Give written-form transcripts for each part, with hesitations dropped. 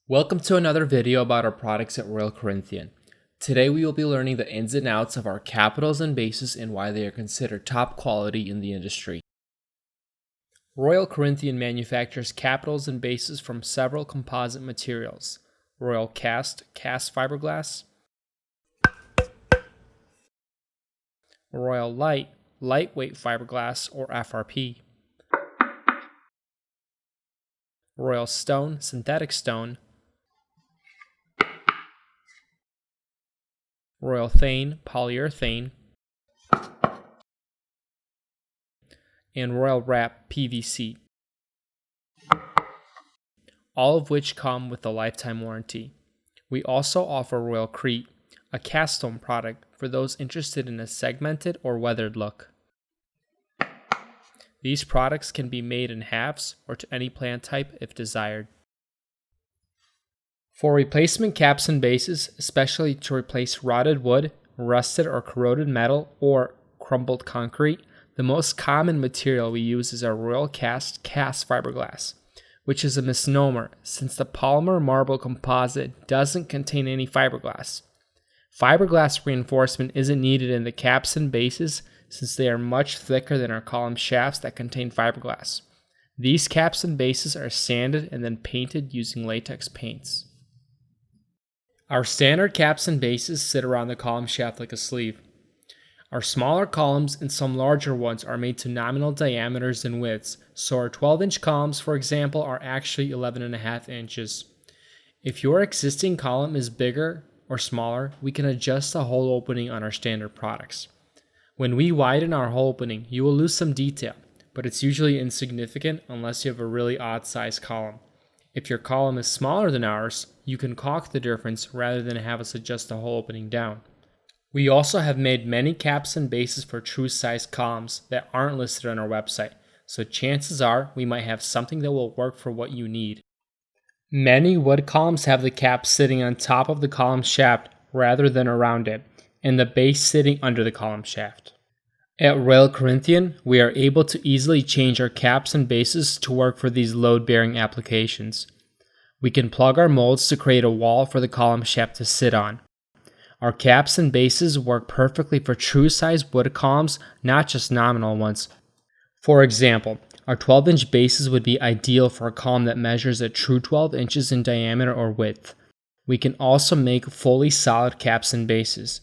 Welcome to another video about our products at Royal Corinthian. Today we will be learning the ins and outs of our capitals and bases and why they are considered top quality in the industry. Royal Corinthian manufactures capitals and bases from several composite materials: RoyalCast, cast fiberglass; RoyalLite, lightweight fiberglass or FRP; RoyalStone, synthetic stone; RoyalThane, polyurethane; and RoyalWrap PVC, all of which come with a lifetime warranty. We also offer RoyalCrete, a cast stone product for those interested in a segmented or weathered look. These products can be made in halves or to any plan type if desired. For replacement caps and bases, especially to replace rotted wood, rusted or corroded metal, or crumbled concrete, the most common material we use is our RoyalCast cast fiberglass, which is a misnomer since the polymer marble composite doesn't contain any fiberglass. Fiberglass reinforcement isn't needed in the caps and bases since they are much thicker than our column shafts that contain fiberglass. These caps and bases are sanded and then painted using latex paints. Our standard caps and bases sit around the column shaft like a sleeve. Our smaller columns and some larger ones are made to nominal diameters and widths, so our 12-inch columns, for example, are actually 11.5 inches. If your existing column is bigger or smaller, we can adjust the hole opening on our standard products. When we widen our hole opening, you will lose some detail, but it's usually insignificant unless you have a really odd size column. If your column is smaller than ours, you can caulk the difference rather than have us adjust the hole opening down. We also have made many caps and bases for true size columns that aren't listed on our website, so chances are we might have something that will work for what you need. Many wood columns have the cap sitting on top of the column shaft rather than around it, and the base sitting under the column shaft. At Royal Corinthian, we are able to easily change our caps and bases to work for these load-bearing applications. We can plug our molds to create a wall for the column shaft to sit on. Our caps and bases work perfectly for true-size wood columns, not just nominal ones. For example, our 12-inch bases would be ideal for a column that measures a true 12 inches in diameter or width. We can also make fully solid caps and bases.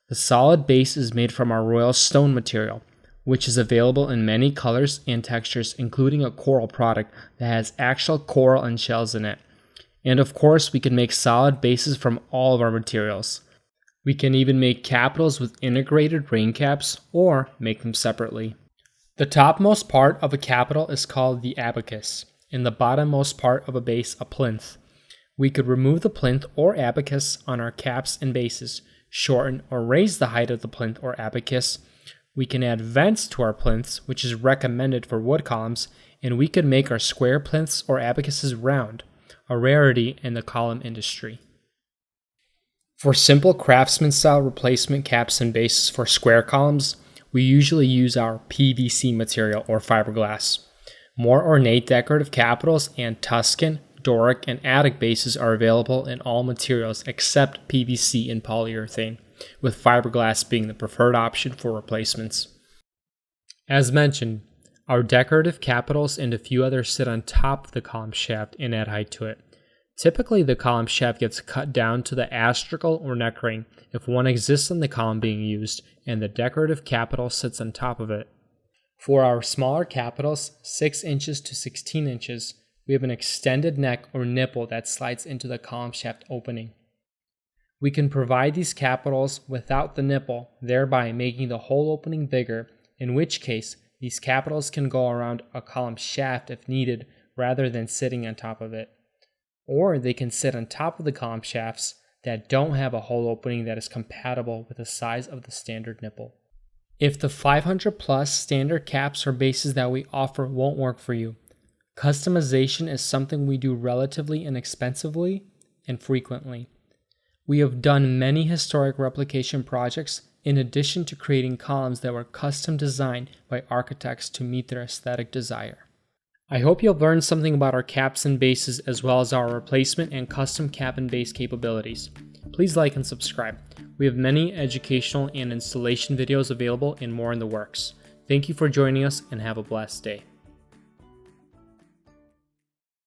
The solid base is made from our RoyalStone material, which is available in many colors and textures, including a coral product that has actual coral and shells in it. And of course, we can make solid bases from all of our materials. We can even make capitals with integrated rain caps or make them separately. The topmost part of a capital is called the abacus, and the bottommost part of a base a plinth. We could remove the plinth or abacus on our caps and bases, shorten or raise the height of the plinth or abacus. We can add vents to our plinths, which is recommended for wood columns, and we could make our square plinths or abacuses round, a rarity in the column industry. For simple craftsman-style replacement caps and bases for square columns, we usually use our PVC material or fiberglass. More ornate decorative capitals and Tuscan, Doric, and Attic bases are available in all materials except PVC and polyurethane, with fiberglass being the preferred option for replacements. As mentioned, our decorative capitals and a few others sit on top of the column shaft and add height to it. Typically, the column shaft gets cut down to the astragal or neck ring if one exists on the column being used, and the decorative capital sits on top of it. For our smaller capitals, 6 inches to 16 inches, we have an extended neck or nipple that slides into the column shaft opening. We can provide these capitals without the nipple, thereby making the hole opening bigger, in which case these capitals can go around a column shaft if needed rather than sitting on top of it. Or they can sit on top of the column shafts that don't have a hole opening that is compatible with the size of the standard nipple. If the 500 plus standard caps or bases that we offer won't work for you, customization is something we do relatively inexpensively and frequently. We have done many historic replication projects in addition to creating columns that were custom designed by architects to meet their aesthetic desire. I hope you've learned something about our caps and bases as well as our replacement and custom cap and base capabilities. Please like and subscribe. We have many educational and installation videos available and more in the works. Thank you for joining us and have a blessed day.